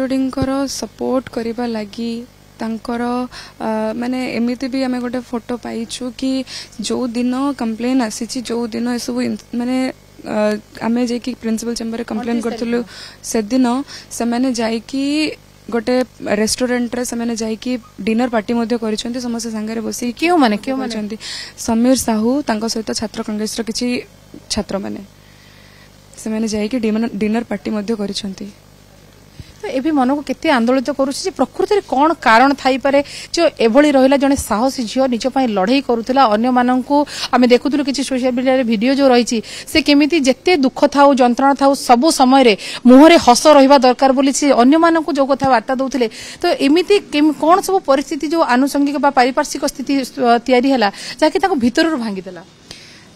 एचओडींकर support करबा लगी तांकर माने एमिति भी आमे गोटे फोटो पाइछु कि जो दिन कंप्लेन आसी जो दिन ए सब माने आमे जे कि प्रिंसिपल चेंबर कंप्लेन करथलु से दिन से माने जाई कि गोटे रेस्टोरेंट रे से माने जाई कि डिनर पार्टी मध्ये करिसंती समस्त संगे बसी क्यों माने समीर साहू तांको सहित छात्र कांग्रेस रो किछि छात्र माने से माने जाई कि डिनर पार्टी मध्ये करिसंती तो ए मन को केते आंदोलित करुछि प्रकृति रे कौन कारण थाई पारे जो एभली रहिला जने साहसी झियो निज पई लड़ाई करूथिला अन्य माननकू आमे देखुथुलु किछि सोशल मीडिया रे वीडियो जो रहिछि से केमिति जेते दुख थाउ जंत्रणा थाउ सब समय रे मुहरे हस रहिबा दरकार बोली से अन्य माननकू जो कथा वार्ता दउथिले तो एमिति कोन सब परिस्थिति जो आनुषंगिक बा पारिपार्श्विक स्थिति तयारी हला जाके ताको भीतर भांगी देला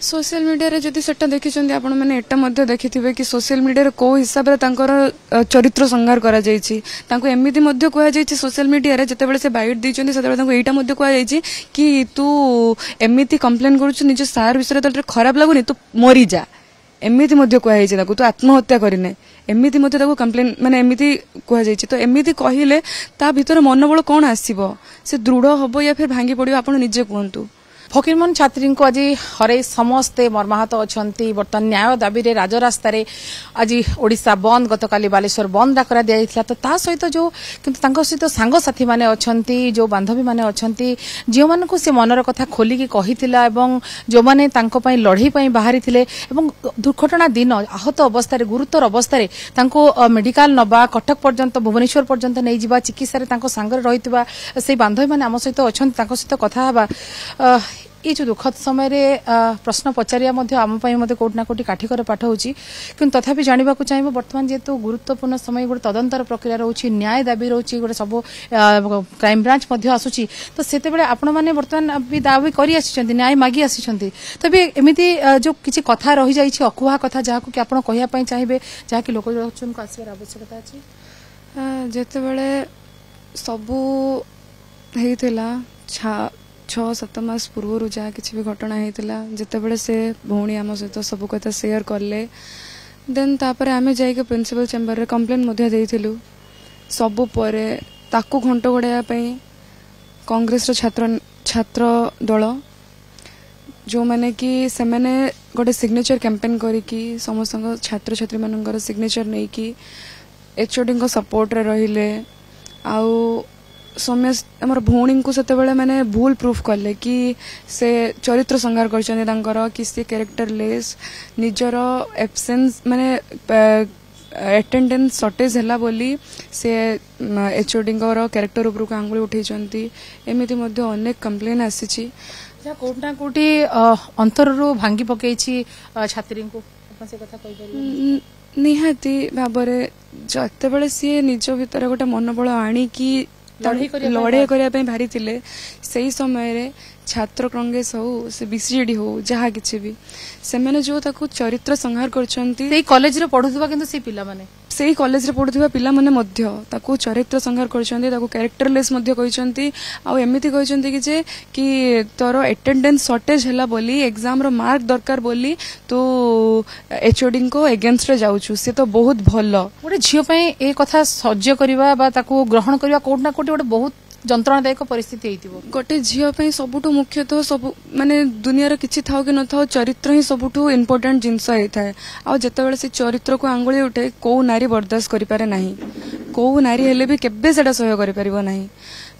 सोशल मीडिया रे जदि सेटा देखिछन्ती आपण माने एटा मध्ये देखिथिबे कि सोशल मीडिया रे को हिसाब रे तांकर चरित्र संहार करा जायछि तांको एमिति मध्ये कोया जायछि सोशल मीडिया रे जते बेले से बाइट दिछन्ती सेते बेले तांको एटा मध्ये कोया जायछि कि तू एमिति कंप्लेन करूछु निज सार विषय रे खराब लागुनी तू मरी जा एमिति मध्ये कोया जायछि ताको तू आत्महत्या करिने एमिति मध्ये ताको कंप्लेन माने एमिति कोया जायछि तो एमिति कहिले ता भीतर मनोबल कोन आसीबो से दृढ़ होबो या फिर भांगी पड़िबो आपण निजे कोंतु फकीरमोहन छात्री को आज हरे समस्ते मर्माहत अच्छा बर्तमान न्याय दाबी रे राजरास्ता आज ओडिशा बंद गतकाली बालेश्वर बंद डाकरा दिया तो ता सहित जो किंतु सहित सांग साथी माने अछंती जो बांधवी माने अछंती जो मानकु से मनर कथा खोलिकी कहितिला एवं जो माने तांको पई लढई पई बाहरी थिले एवं दुर्घटना दिन आहत अवस्था रे गुरुतर अवस्था रे तांको मेडिकल नबा कटक पर्यंत भुवनेश्वर पर्यंत नै जिबा चिकित्सा रे तांको सांग रे रहितबा से बांधवी माने आम सहित अछंती तांको सहित कथा हबा ये जो दुखद समय रे प्रश्न पचारिया आम कोटि ना कोटि काठिकर पाठ होची किंतु तथापि जानवा चाहिए बर्तमान जेहेतु गुरुत्वपूर्ण समय गोटे तदंतर प्रक्रिया रोची न्याय दाबी रोची गोटे सब क्राइम ब्रांच आसूची तो सेते बेले आपण माने बर्तमान भी दाबी करी आछिसंती न्याय मागी आछिसंती तबे एमिति जो किछि कथा रही जाइछि अकुहा कथा जाहाकु कि आपण कहिया पई चाहिबे जाहाकि लोक जन को आसीबार आवश्यकता अछि जेते बेले सबु हेइथिला 6-7 मास पूर्व जहाँ किसी भी घटना होता जितेबले से भौणी आम सहित सब कथा शेयर कले देन तापर आम जाइए प्रिंसिपल चेंबर रे कंप्लेन देइथिलु सबु परे ताकू घंट घोड़ाई कांग्रेस छात्र दल जो माने कि से माने गोटे सिग्नेचर कैंपेन करिकी समस्त छात्र छात्री मानकर सिग्नेचर नहीं कि एचओडी को सपोर्ट रे रहिले आउ समस्त हमर भौणी को सेते बेले माने भूल प्रूफ करले कि से चरित्र संहार करछन तांकर कि से कैरेक्टर लेस निजर एब्सेंस माने अटेंडेंस शॉर्टेज हला बोली से एचओडी को कैरेक्टर ऊपर को आंगुली उठैचंती एमिति मध्ये अनेक कंप्लेन आसीची जा कोटना कोटी अंतर रो भांगी पकेछि छात्री को अपन से कथा कहि परिबो निहाती भाबरे जते बेले सी निज भीतर गोटे मनोबल आनी कि लड़ाई करने भारी थिले सही समय रे छात्र कांग्रेस हो से बीसीडी हो जहाँ किसी भी से मैंने जो ताकू चरित्र संहार करछंती कॉलेज रे पढुथबा किंतु से पिला माने सेही कॉलेज रे पढुथबा पिला माने मध्य ताकू चरित्र संहार करछंती ताकू कैरेक्टरलेस मध्य कहिसंती आ एमिति कहिसंती कि जे कि तोर अटेंडेंस शॉर्टेज हला बोली एग्जाम रो मार्क दरकार बोली तो एचओडी को अगेंस्ट रे जाउछु से तो बहुत भलो गोटे झियो पई ए कथा सह्य करबा बा ताकू ग्रहण करबा कोट ना कोट गोटे बहुत जंत्रणादायक परिस्थिति हेतिबो गोटे झियो पई सबुठु मुख्यतः सब माने दुनिया रे किछि थाओ कि न थाओ चरित्र ही सबुठु इंपोर्टेंट जिंस हेताय आ जतेबेले से चरित्र को आंगुली उठे को नारी बर्दाश्त करि पारे नाही को नारी हेले भी केबे सेटा सहयोग करि परिबो नाही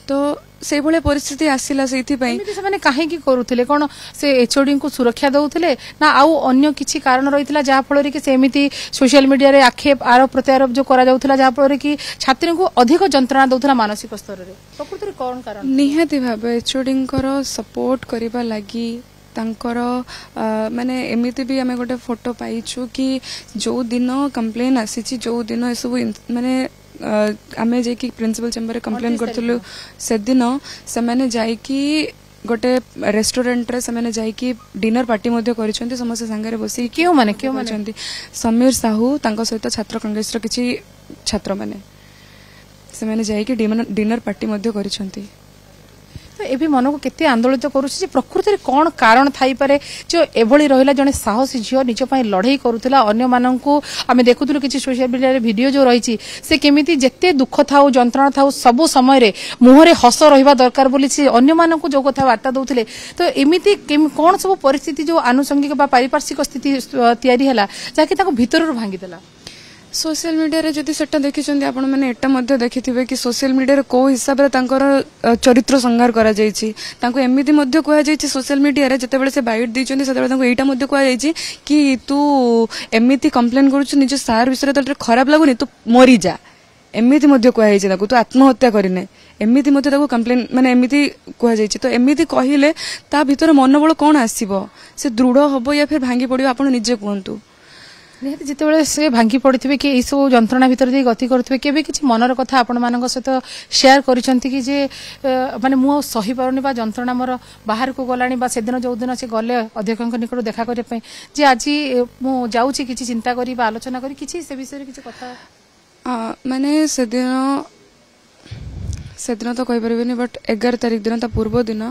तो से भले परिस्थिति आसिला सेथि पई से माने काहे की करूथिले कोन से एचओडी को सुरक्षा दउथिले ना आउ अन्य किछि कारण रहितला जा फल रे कि सेमिति सोशल मीडिया रे आक्षेप आरोप प्रत्यारोप जो करा जाउथला जा फल रे कि छात्री को अधिक जंत्रणा दउथला मानसिक स्तर रे प्रकृति रे कोन कारण निहाती भाबे एचओडी को सपोर्ट करबा लागि तांकर माने एमिति भी आमे गोटे फोटो पाइछु कि जो दिन कंप्लेन आसी जो दिन ए सब माने आमे जे कि प्रिंसिपल चेंबर रे कंप्लेन करथलु से दिन से माने जाई कि गोटे रेस्टोरेंट रे से माने जाई कि डिनर पार्टी मध्ये करिसंती समस्त संगे बसी क्यों माने समीर साहू तांको सहित छात्र कांग्रेस रो किछि छात्र माने से माने जाई कि डिनर पार्टी मध्ये करिसंती तो एबी मन को केते आंदोलित करूछि प्रकृति रे कोन कारण थाई पारे जो एभली रहिला जने साहसी झियो निज पई लढाई करूथिला अन्य माननकू आमे देखुथुलु किछि सोशल मीडिया रे वीडियो जो रहिछि से केमिति जेते दुख थाउ जंत्रणा थाउ सब समय रे मुहरे हस रहिबा दरकार बोली से अन्य माननकू जो कथा वार्ता दउथिले तो एमिति कोन सब परिस्थिति जो आनुषंगिक बा पारिपार्श्विक स्थिति तयारी हला जाकि ताको भीतर भांगी देला सोशल मीडिया रे जदि सेटा देखिछन्ती आपण माने एटा मध्ये देखिथिबे कि सोशल मीडिया रे को हिसाब रे तांकर चरित्र संहार करा जायछि तांको एमिति मध्ये कोया जायछि सोशल मीडिया रे जते बेले से बाइट दिछन्ती सेते बेले तांको एटा मध्ये कोया जायछि कि तू एमिति कंप्लेन करूछु निज सार विषय रे खराब लागुनी तू मरी जा एमिति मध्ये कोया जायछि ताको तू आत्महत्या करिने एमिति मध्ये ताको कंप्लेन माने एमिति कोया जायछि तो एमिति कहिले ता भीतर मनोबल कोन आसीबो से दृढ़ हबो या फिर भांगी पड़िबो आपण निजे कहंतु निहाती जिते से भांगी पड़े कि सब जंत्रणा भितर दे गति करुवे केबे किछि मनर कथा आपण मानक सहित शेयर करिसंती कि जे माने मु सही पारुनी बा जंत्रणा मोर बाहर को गलानी बा सेदिन जो दिन से गले अध्यक्षक निकट देखा करिया पई जे आज मु जाउची किछि चिंता करी बा आलोचना करी किछि से विषय किछि कथा माने सेदिन तो कहि परिबेनी बट 11 तारिख दिन ता पूर्व दिन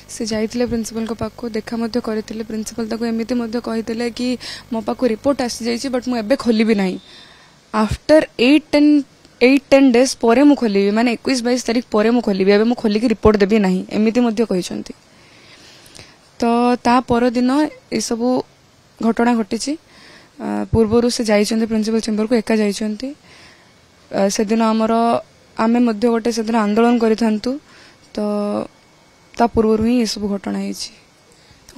से जाइथिले प्रिंसिपल को पाक को देखा मध्ये करथिले प्रिंसिपल ताको एमिति मध्ये कहिथिले कि मो पाक रिपोर्ट आसी जाइछि बट मु एबे खोलिबी नाही आफ्टर 8-10 डेज परे मु खोलिबी माने 21-22 तारिख परे मु खोलिबी एबे मु खोली के रिपोर्ट देबी नाही एमिति मध्ये कहिसंती तो ता पर दिन ए सब घटना घटिछि पूर्वरु से जाइछन्ते प्रिंसिपल चेंबर को एका जाइछन्ते सेदिन हमर आमे मध्य गोटे से आंदोलन करिथांतु तो ता पूर्व ही ये सब घटना हेछि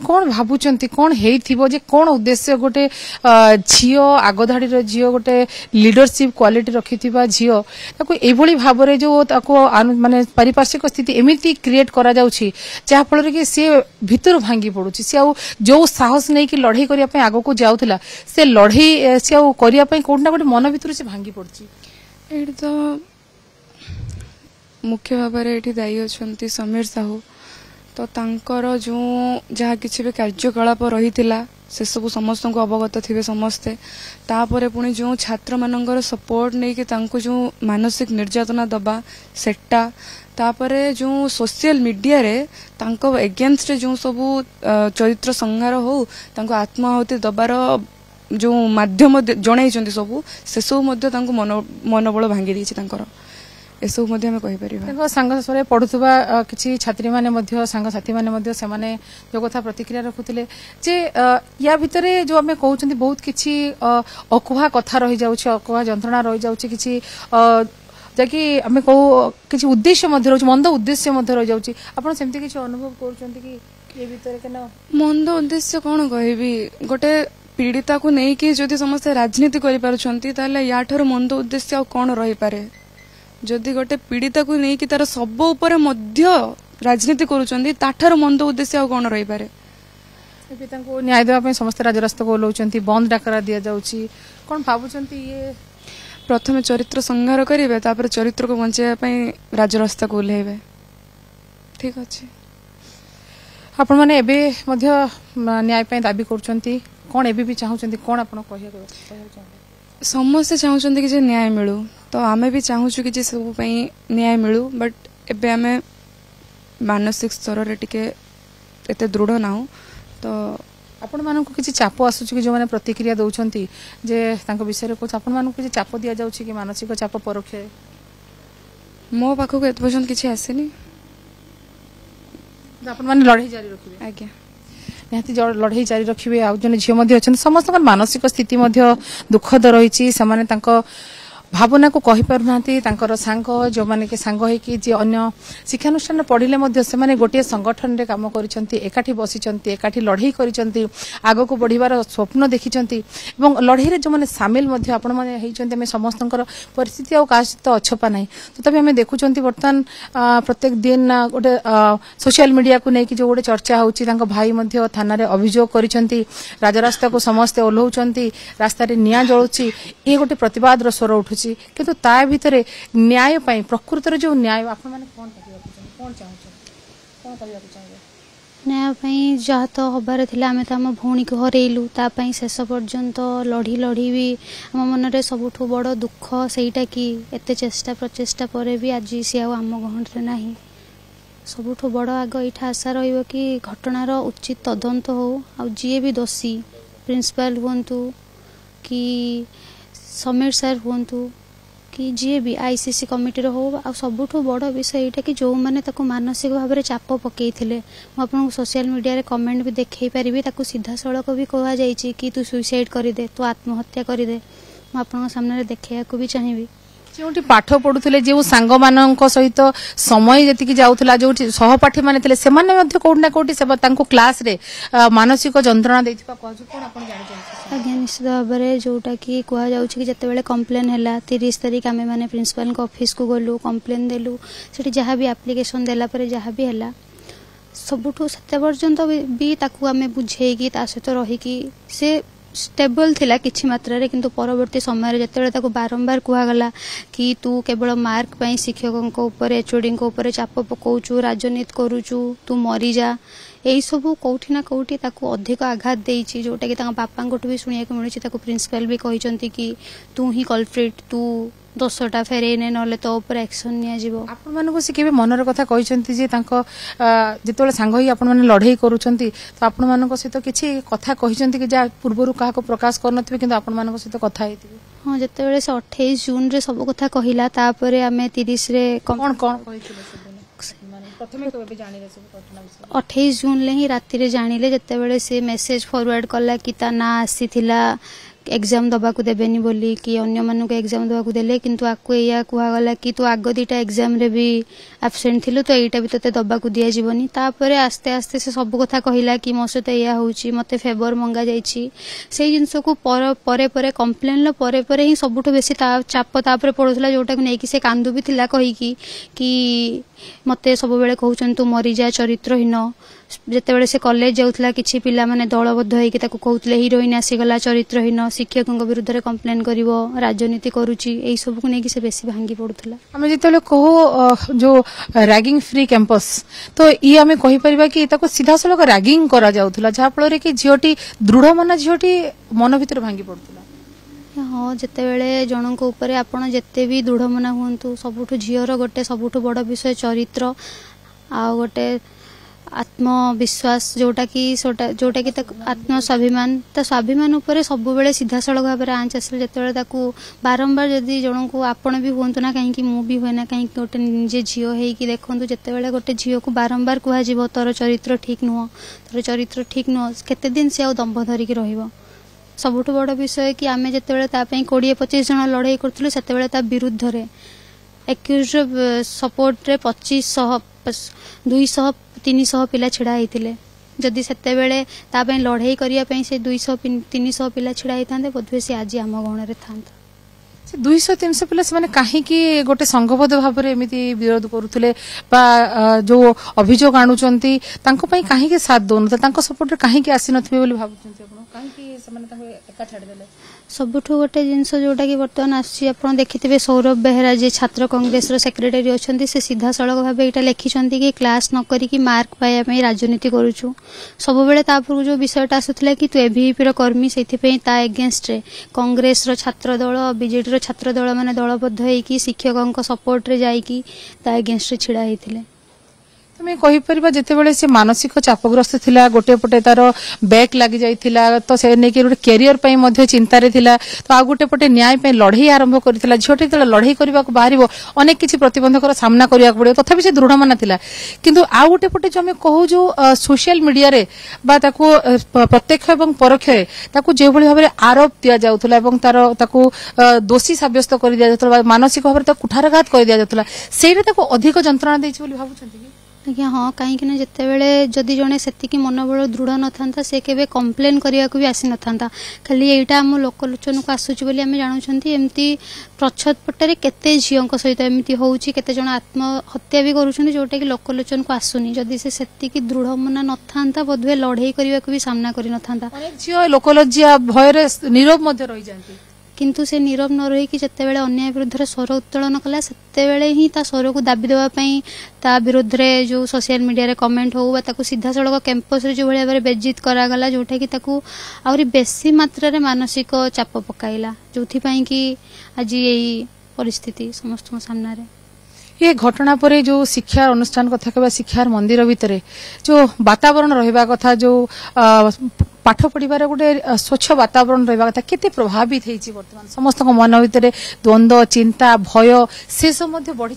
कौन भाबुचंती कौन हेइथिबो जे कौन उद्देश्य गोटे झियो आगधाड़ी रो झियो गोटे लीडरशिप क्वालिटी रखिथिबा झियो ताको एभली भाबरे जो ताको माने पारिपार्श्विक स्थिति एमिति क्रिएट करा जाउछि जा फल कि से भीतर भांगी पडुछि से जो साहस नै कि लड़ाई करिया पे आगो को जाउथला से लड़ाई से करिया पे कोनना गोटे मन भीतर से भांगी पडुछि एठी तो मुख्य भाव में दायी अच्छा समीर साहू तो तांकर जो जहाँ किसी भी कार्यकलाप रही से सब समस्त को अवगत थे समस्ते तापर पुणी जो छात्र मानकर सपोर्ट नहीं कि तांको जो मानसिक निर्यातना दबा सेटा तापरे जो सोशल मीडिया रे तांको एगेंस्ट रे जो सब चरित्र संहार हो तांको आत्माहुति दबार जो माध्यम जणाई सब से सब मनोबल भांगी देछि तांकर एसबू सांग पढ़ुवा किसी छात्री मैंने सांग साथी मैंने जो कथा प्रतिक्रिया रखुले जे या भितर जो आम कहते बहुत किसी अकुहा कथा रही जाऊँ अकुहा जंत्रणा रही जाऊँ कि जि आम कहू कि उद्देश्य मंद उद्देश्य रही जाऊँ आपड़ सेमती किसी अनुभव कर मंद उद्देश्य कौन कह गोटे पीड़िता को लेकिन जदि समस्ते राजनीति कर या मंद उद्देश्य कौन रही पारे जदि गोटे पीड़िता को लेकिन तार सब ऊपर राजनीति करुँचार मंद उद्देश्य कौन रही पारे न्याय देवाई समस्त राजरास्ता को ओह्लाउछन्ति बंद डाकरा दि जाउछि कौन भावुछन्ति ये प्रथम चरित्र संहार करेंगे तापर चरित्र को बचाई राजरास्ता को ओह्लैबे ठीक अच्छे आपण माने एबे मध्य न्याय पे दाबी करुछन्ति कौन एबे भी चाहउछन्ति कौन आपण कहिया समस्ते चाहते कि न्याय मिलू तो आमे भी चाहूँ कि सब न्याय मिलू बट एबे आमे मानसिक स्तर रे टिके एते दृढ़ ना तो आपण मानक किसी चाप आसुची कि जो माने प्रतिक्रिया दउछन्ति जे तांको विषय को आपण मानक किसी चाप दिया जाउची कि मानसिक चाप परोक्ष मो पाखो एत पर्यंत किसी आसेनी आपण माने लड़ाई जारी रखिबे आज्ञा निहाती लड़ाई जारी रखिए आउ जन झील समस्त मानसिक स्थिति दुखद रही भावना को कहि पार सांग जो माने के सांग होइकि जे अन्य शिक्षानुष्ठान पढ़िले से माने गोटे संगठन रे काम करिसंती एकाठी बसिसंती एकाठी लड़ाई करिसंती आगो को बढ़िबार स्वप्न देखिसंती एवं लड़ाई रे जो माने शामिल मध्ये आपण माने हेइसंती हम समस्तंकर परिस्थिति आ कास तो अछपा नाही तथापि हम देखुचंती वर्तमान प्रत्येक दिन गोटे सोशल मीडिया को नेकी जो गोटे चर्चा होउची तांको भाई मध्ये थाना रे अभियोग करिसंती राजरास्ता को समस्त ओल्हौचंती रास्ता रे निया जळुची ए गोटे प्रतिवाद रो स्वर उठुची किंतु ता भितर न्याय पाई प्रकृत जो न्याय आपण माने कोन न्याय पाई जहाँ तो हबार थिला आमे त हम भौणी को हरेलु ता पाई शेष पर्यंत लड़ी लड़ी भी आम मन रे सबुठु बड़ दुख सेटा कि एते चेष्टा प्रचेष्टा परे भी आज सी आम गहन रे नाही ସବୁଠୁ ବଡ଼ ଆଗ ଏଇଟା ଆଶା ରହିବ କି ଘଟଣାର ଉଚିତ ତଦନ୍ତ ହଉ ଆଉ ଯିଏ ବି ଦୋଷୀ ପ୍ରିନ୍ସିପାଲ ହୁଅନ୍ତୁ କି ସମୀର ସାର୍ ହୁଅନ୍ତୁ कि जी भी आईसीसी कमिटी हो सबुठु बड़ विषय यहाँ कि जो मैंने मानसिक भाव में चाप पकई मुझे सोशल मीडिया रे कमेंट भी देखई पारि सीधा सड़क भी कहुई कि तू सुइसाइड करदे तू आत्महत्या करदे मुझे सामने देखा भी चाहिए जो पाठ पढ़ुले जो सांग मान सहित समय जी जाऊला जो सहपाठी माने थे से कौटि ना कौटि क्लास रे मानसिक जंत्रणा आज्ञा निश्चित भाव में जोटा कि कहु कि जिते कम्प्लेन है 30 तारीख आम मैंने प्रिंसिपल ऑफिस को गलु कम्प्लेन देलु से जहाँ भी एप्लिकेशन देला जहाँ भी है सबुठू से पर्यंत भी आम बुझेगी सहित रहीकि से स्टेबल थिला किछि मात्रा रे किंतु परवर्ती समय जेतेबेले ताको बारंबार कुहागला कि तू केवल मार्क पई शिक्षकों को ऊपर एचओडी को ऊपर चाप पकाउचु राजनीति करूचु तू मरी जा यही सब कौटी ना कौटी ताको अधिक आघात देइछि जोटा कि ताका बापा कोठ भी सुनिया को मिलछि ताको प्रिंसिपल भी कहिसंती कि तू ही कल्प्रिट तू दोषटा फेरे ने नले तो ऊपर एक्शन निया जिवो आपण मानको से केबे मनर कथा कहिसंती जे ताको जेतोले सांग ही आपण माने लढाई करूचंती तो आपण मानको सहित किछि कथा कहिसंती कि जा पूर्वरु काहा को प्रकाश करनथिबे किंतु आपण मानको सहित कथा हेतिबे हां जेतेबेले से 28 जून रे सब कथा कहिला तापरे हमें 30 रे कोन कहिथिले सब माने प्रथमे केबे जानिले सब घटना विषय 28 जून ले ही राति रे जानिले जेतेबेले से मेसेज फॉरवर्ड कला कि ता ना आसीथिला एग्जाम दबा को देबेनी बोली कि अन्य मानु को एग्जाम दबा को देले किंतु आको या कुहा गला कि तू आगो दीटा एग्जाम रे भी एब्सेंट थिलु तो एटा भी तते दबा को दिया जीवनी तापरे आस्ते आस्ते से सब कथा कहिला कि मो सते या होउची मते फेवर मंगा जाईची सेही जिंस को परे परे कंप्लेन ल परे परे ही सबुठो बेसी चाप तापरे पडुथला जोटा को नै कि से कांदु भी थिला कहि कि मते सब बेले कहउचन तू मरी जा चरित्रहीन जेतेबेले से कॉलेज जाउथला किछि पिला माने दलबद्ध होई कि ताको कहउतले हीरोइन आसीगला चरित्रहीन शिक्षकों विरुद्ध रे कंप्लेन करिवो राजनीति करूची एई सब को नै कि से बेसी भांगी पडुथला हमें जेतेबेले कहू जो रैगिंग फ्री कैंपस तो ई हमें कहि परिबा कि ताको सीधा सलक रैगिंग करा जाउथला जा फल रे कि झियोटी दृढ़ मन झियोटी मन भीतर भांगी पडुथला हाँ जितेबेले जनक ऊपर आपण जेते भी दृढ़ मना हुंतु सबुठु झियर गोटे सबुठु बड़ विषय चरित्र आ गोटे आत्मविश्वास जोटा कि आत्मस्वाभिमान ता स्वाभिमान उपर सब बेले सीधा सड़क भाव में आंच आसे जिते बारंबार जदि जन को आपण भी हूँ ना कहीं मु भी हुए ना कहीं गोटे निजे झील होगी देखूँ जिते गोटे झील को बारंबार कह तोर चरित्र ठीक नुह तोर चरित्र ठीक नुह केते दिन से आ दम्भ धरिकी रहिबो सबुठु बड़ विषय कि आमे जिते 20-25 जन लड़ाई करूँ से विरुद्ध रे एक्यूज सपोर्ट रे 2500-200-300 पिला छिड़ा होते जदि से लड़ाई करने से 200-300 पिला छिड़ा होता बोधे से आज आम गण था 200-300 पिला से कहीं गोटे संघबद्ध भाव में एमती विरोध करुले जो अभियोग आणुचंती कहीं साथ दौन सपोर्ट कहीं आसी नथिबे बोली भाबुचंती आपण कहीं एका छाड़ देले सबुठु गोटे जिनस जोटा कि बर्तमान आसपण देखिथे सौरभ बेहरा जी छात्र कांग्रेस सेक्रेटरी अच्छा से सीधा सड़क भाव यहाँ लिखिं कि क्लास न करी मार्क पाइबा राजनीति करुचु सब बेले जो विषयटा आसूला कि तू एभीपी कर्मी से एगेन्स्ट कांग्रेस छात्र दल बीजेडी छात्र दल मैंने दलबद्ध होगी शिक्षकों सपोर्ट रे जाइकी एगेन्स्ट छिड़ा होते तुम्हें कहीपर जितेबाला से मानसिक चापग्रस्त थिला गोटे पटे तार बैक लगी जाइथिला तो से नेकी गोटे कैरियर पई चिंतार थिला तो आ गोटे पटे न्याय पे लड़ाई आरंभ करथिला झियोटी त लड़ाई करबा को बाहरिबो अनेक किछि प्रतिबंधकर सामना करिया पड़े तथापि से दृढ़ माना थिला किंतु आ गोटे पटे जो हमें कहू जो सोशल मीडिया रे बा ताको प्रत्यक्ष एवं परोक्ष रे ताको जे भली भाबरे आरोप दिया जाउथला एवं तार ताको दोषी साब्यस्त कर दिया जाउथला मानसिक भाबरे ताको कुठारघात कर दिया जाउथला सेरे ताको अधिक जंत्रणा देछि बोली भाबुछंती आज्ञा हाँ कहीं जितेबले जदि जड़े से मनोबल दृढ़ न था से केबे कंप्लेन करने को भी आसी न था खाली यहाँ आम लोकलोचन को आसूची बोली आम जानूँ एमती प्रच्छद पटे केते झील सहित एमती होउची केते जण आत्महत्या भी करुछन जोटा कि लोकलोचन को आसुनी जदि से दृढ़ मना न था बोधे लड़ाई करने को भी सामना कर न था झील लोकलज्जा भय नीरव रही जाती किंतु से नीरव न रही जितेबाला अन्याय विरुद्ध स्वर उत्तोलन कला सेतेबेले ही ता स्वर को दाबी देवाई ता विरुद्ध रे जो सोशल मीडिया रे कमेंट हो सीधा सड़क कैंपस रे जो भाई भाव बेज्जित करागला जोटा कि आहरी बेसी मात्रा रे मानसिक चाप पकाइला जो कि आज यही परिस्थिति समस्त सामने ये घटना पर जो शिक्षा अनुष्ठान कथा कहवा शिक्षार मंदिर भितर जो वातावरण रहा कथा जो पाठ पढ़ार गोटे स्वच्छ वातावरण रहा कथा केते प्रभावित होती वर्तमान समस्त मन भितर द्वंद्व चिंता भय से सब बढ़ी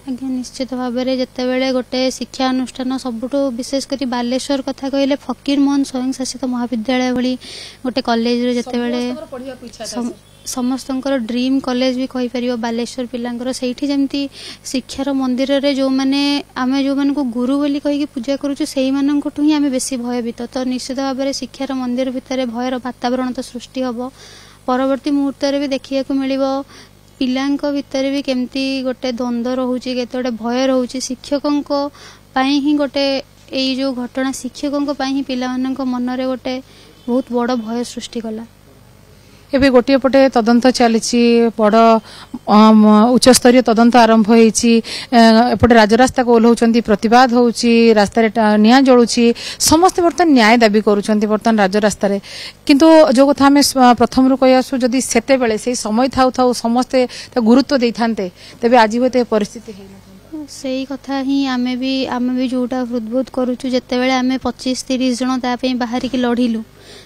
आज्ञा निश्चित भाव में जितेबाला गोटे शिक्षा अनुष्ठान सबुठ विशेषकर बालेश्वर कथा कहले फकीर मोहन स्वयं शासित महाविद्यालय भली गोटे कॉलेज रे जितेबाला समस्तंकर ड्रीम कॉलेज भी कहि परियो बालेश्वर पिलांकर सेठी जेमती शिक्षार मंदिर रे जो माने आमे जो मान को गुरु बोली कहि पूजा करूछु सेही माननकठु ही आमे बेसी भयभीत तो निश्चित भाव में शिक्षार मंदिर भितर भयर वातावरण तो सृष्टि हबो परवर्ती मुहूर्त रे भी देखिया को मिलिबो पिलांक भितर भी केमती गोटे द्वंद्व रोचे केते भय रोचे शिक्षकों ही गोटे यही जो घटना शिक्षकों ही पिला मन रे गोटे बहुत बड़ भय सृष्टि कला एबे गोटे पटे तदंत चली बड़ उच्च स्तरीय तदंत आरंभ होईची एपटे राजरास्ता को ओल्हौचंती प्रतिवाद होउची रास्ता रे निया जळुची समस्त बर्तन न्याय दाबी करूचंती बर्तन राजरास्ता रे किंतु जो कथा हमें प्रथम रु कहि आसु जदी सेते बेले से समय थाउ थाउ समस्त गुरुत्व देथांते तबे आज होते परिस्थिति हेई सेही कथा ही आमे भी जोटा हृदबोध करूछु जेतेबेले आमे 25-30 जण ता पे बाहर की लढिलु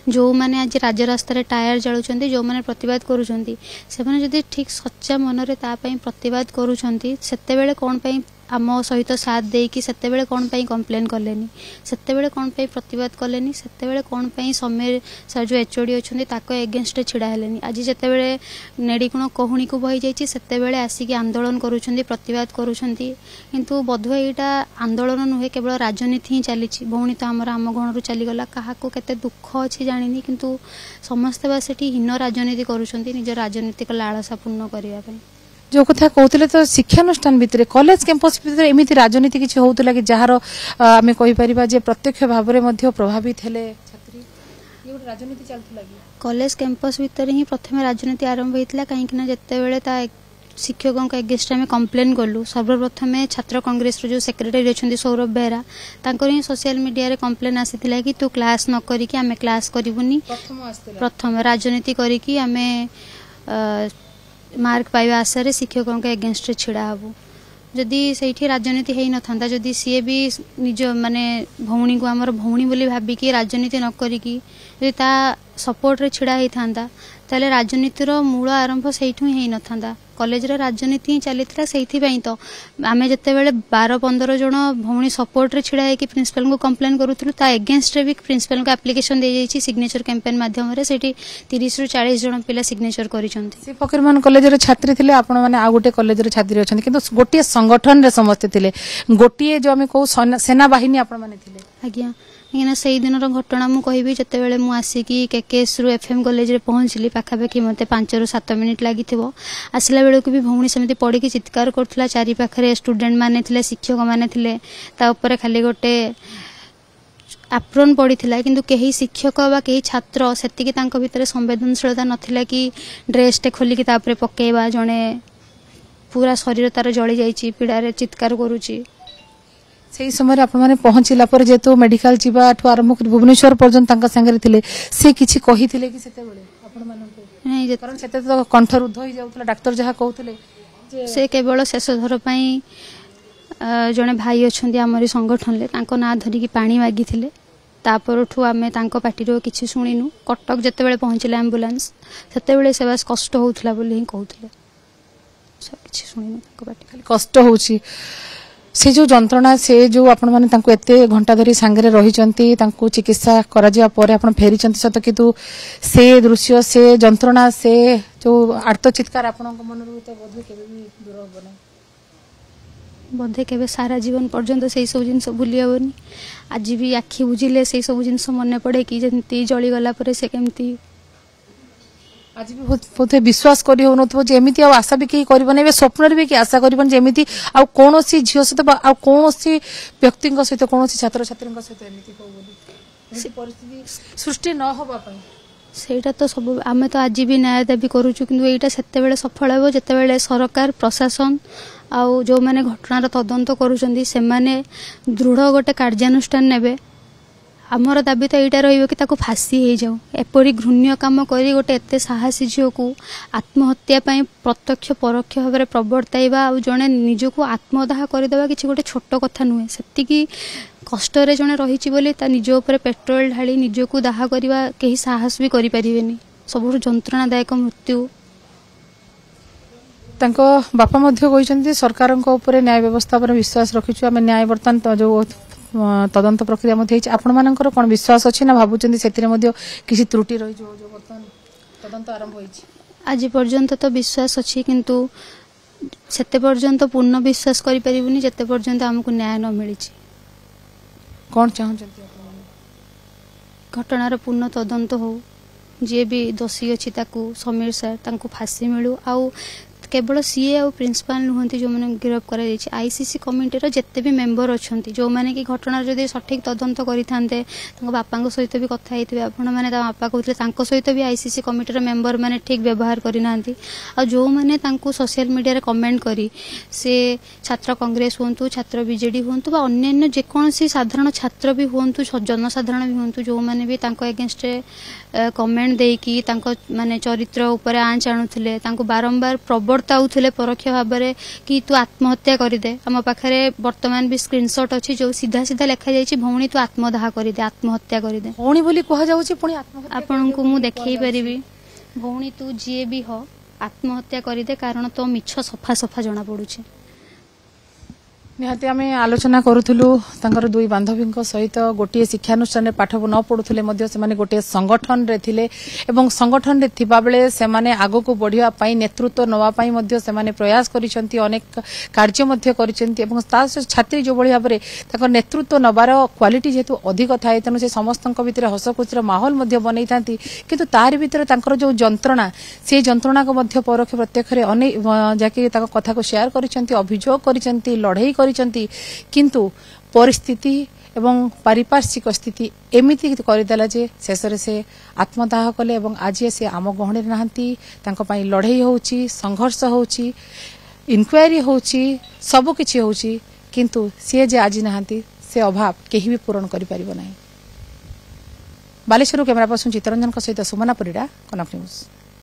जो माने आज राजरास्ता रे टायर जळुचंती जो माने प्रतिवाद करूचंती से माने जदी ठीक सच्चा मन रे ता पे प्रतिवाद करूचंती सेतेबेले कोन पे आम सहित साथ देकी सेतेबेले कोन पे कंप्लेन करलेनी सेतेबेले कोन पे प्रतिवाद करलेनी सेतेबेले कोन पे समीर सर जो एचओडी अछंती ताको एगेंस्ट छिड़ा हेलेनी आज जेतेबेले नेडीकुण कहूणी को बही जाईची सेतेबेले आसिकी आंदोलन करूचंती प्रतिवाद करूचंती किंतु बधुआ एटा आंदोलन नुहे केवल राजनीति ही चली भौणी तो आमर आम गणरू चलीगला क्या केते दुख अच्छी जानी किंतु समस्ते बा सेठी हीन राजनीति करूचंती निज राजनीतिक लालसा पूर्ण करने जो कथा कहते तो शिक्षानुष्ठान भितर कॉलेज कैंपस भितर एमती राजनीति किसी होता कि जार आम कहीपर प्रत्यक्ष भाव में प्रभावित हेले छात्री राजनीति चलता कॉलेज कैंपस भितर ही प्रथम राजनीति आरंभ होता कहीं जितेबाला शिक्षकों एगेस्ट आम कंप्लेन कलु सर्वप्रथम छात्र कांग्रेस जो सेक्रेटरी अच्छा सौरभ बेहरा ही सोशल मीडिया रे कंप्लेन आसी कि तू क्लास न करिकी आमे क्लास करिवुनी प्रथम राजनीति करिकी आमे मार्क पाइबा आशा शिक्षकों के एगेन्स्ट छिड़ा हबू जदि से राजनीति हो न था जदि सी भी निज माने भौणी को आमर भौणी बोली भाविकी राजनीति न करिकी जदि ता सपोर्ट रे छिड़ा ही था ताले राजनीतिर मूल आरंभ से ही न था कॉलेज रे राजनीति ही चली से तो आमे जितेबाला 12-15 जन भौणी सपोर्ट रे छिड़ा है कि प्रिंसिपल को कंप्लेन करूथलु ता एगेंस्ट रे भी प्रिंसिपल को एप्लिकेशन दे जाईची सिग्नेचर कैंपेन माध्यम रे सेठी 30-40 जन पिला सिग्नेचर करिसंती से फकीरमान कॉलेज रे छात्री थिले आपण माने आ गोटे कॉलेज रे छात्री अछंती किंतु गोटे संगठन रे समस्त थिले गोटे जो आमे को सेना बाहिनी आपण माने थिले आज्ञा कहीं से दिन घटना मुझे जितेबाला मुझे आसिकी केकेएस रु एफएम कॉलेज रे पहुँचली पाखापाखि मत 5-7 मिनिट लगी आसला बेलू भी भौणी सेमती पड़ी चित्कार करुला चारि पाखे स्टूडेंट माने थिले शिक्षक माने थिले ता ऊपर खाली गोटे आप्रोन पड़ी किंतु कहीं शिक्षक बा कहीं छात्र सेतिकी तांको भितर संवेदनशीलता नथिला कि ड्रेसटे खोलिकी तापरे पकेबा जणे पूरा शरीर तार जली जाइछि पीड़ारे चित्कार करूची से समय आप पहुंचला पर जेतु मेडिकल जीवा आरंभ कर भुवनेश्वर पर्यंत संगे थिले से किछि कहिथिले कि सेते बेले आपण मानन नहीं कारण सेते तो कंठरुद्ध हो जाउतला डॉक्टर जहा कहउतले से केवल शेष थर पई जणे भाई अछंती हमरी संगठन ले तांको ना धरी कि पानी मागी थिले तापरठू आमे तांको पार्टी रो किछि सुनिनु कटक जते बेले पहुंचले एम्बुलेंस सेते बेले से बस कष्ट होउतला बोली ही कहउतले सब किछि सुनिनु तांको पार्टी खाली कष्ट होउची से जो जंत्रणा से जो आपण माने तांको एते घंटा धरी सांगरे रहिचंती तांको चिकित्सा करा जिया परे आपण फेरिचंती सत किंतु से दृश्य से जंत्रणा से जो आर्त चित्कार आपण मन रु तो बोधे केबे भी दूर होबो नै बोधे केबे सारा जीवन पर्यंत से सब जिंस भूली हेबनी आज भी आखि बुझिले से सब जिंस मन पड़े कि जंती जळी गला परे से केमती आज भी बहुत विश्वास करी हो नथबो जे एमिति आ आशा भी केही करबो नै स्वप्न भी कि आशा करबन जे एमिति आ कोनोसी झियो सहित आ कोनोसी व्यक्तिक सहित कोनोसी छात्र छात्रीक सहित एमिति को बोली से परिस्थिति सृष्टि न होबा पई सेटा तो सब आमे तो आज भी न्याय दाबी करूछु किंतु एटा सेते बेले सफल हेबो जते बेले सरकार प्रशासन आ जो माने घटनार तदंत करूछंदी से माने दृढ़ गोटे कार्यानुष्ठान नेबे आमर दाबी तो यहाँ रही फासी हो जाऊ एपरी घृण्य कम कर गोटे एत साहसी झील को आत्महत्या प्रत्यक्ष परोक्ष भाव में प्रवर्ताइबा आ जड़े निजक आत्मदाह करदे कि गोटे छोट कथा नुहे से कष्ट जड़े रही बोली निज उपर पेट्रोल ढाली निजक दाह करवा कहीं साहस भी करें सब जंत्रणादायक मृत्यु तांको बापा मध्य कहते सरकार न्याय व्यवस्था पर विश्वास रखीचु आम न्याय बर्तमान जो तदंत प्रक्रिया आपण मानकर कौन विश्वास अच्छी ना भावुं से किसी त्रुटि रही जो बर्तमान तदंत आरंभ होइछि आज पर्यंत तो विश्वास अच्छी किंतु सेते पर्यंत पूर्ण विश्वास करि परिबुनी जेते पर्यंत हमको न्याय न मिली कौन चाहते घटनार पूर्ण तदंत हो जी भी दोषी अच्छी समीर सर तांको फांसी मिलू आउ केवल सीए आ प्रिंसिपाल नुहति जो मैंने गिरफ कर आईसीसी कमिटीर जिते भी मेंबर अच्छा जो मैंने कि घटना जदि सठिक तदंत करते बापा सहित भी कथा आपण मैंने बापा कहते सहित भी आईसीसी कमिटीर मेंबर मैंने ठीक व्यवहार करना जो मैंने सोशल मीडिया कमेंट करी से छात्र कांग्रेस हूँ छात्र बीजेडी हूँ अन्य जेकोसी साधारण छात्र भी हूँ जनसाधारण भी हूँ जो मैंने भी एगेंस्ट कमेंट देकी माने चरित्र उपर आँच आणुले बारंबार प्रवर्ताउले परोक्ष भाव में कि तू आत्महत्या करदे आम पाखे वर्तमान भी स्क्रीनशॉट अच्छी जो सीधा सीधा लिखा जाइए भौणी तू आत्मदाह करदे आत्महत्या करदे भौणी बोली कह जाउछि पुणी आपन को मु देखै परिबी भौणी तू जे भी हो आत्महत्या करदे कारण तो मिछ सफा सफा जना पड़ुछि निहाती आम आलोचना करूँ दुई बांधवी सहित गोटे शिक्षानुष्ठान पाठ न पढ़ुले गोटे संगठन रे थिले एवं संगठन रे थिबा बेले सेमाने आगो को बढ़िया नेतृत्व नवाई से प्रयास करिसेंती अनेक कार्य मध्य करिसेंती एवं छात्री जो भाई भाव में नेतृत्व नबार क्वालिटी जेहेतु अधिक थाए तेणु से समस्त भितर हसखुशीर माहौल बनई था किंतु तार भीतर जो जंत्रणा से जंत्रणा को मध्य परोक्ष प्रत्यक्ष अनेक जाकि कथा को शेयर करिसेंती अभियोग करिसेंती लड़ाई किंतु परिस्थिति एवं पारिपार्श्विक स्थिति एमिति करदेला जे शेष से आत्मदाह कले एवं आज से आम गहणी ना लड़ाई होउची संघर्ष होउची इनक्वारी होउची सब किछि होउची किंतु सी जे आज नहांती से अभाव केही भी पूरण करि परिबो नाही। बालेश्वर कैमरा पर्सन चित्तरंजन सहित सुमना परिडा कनक न्यूज।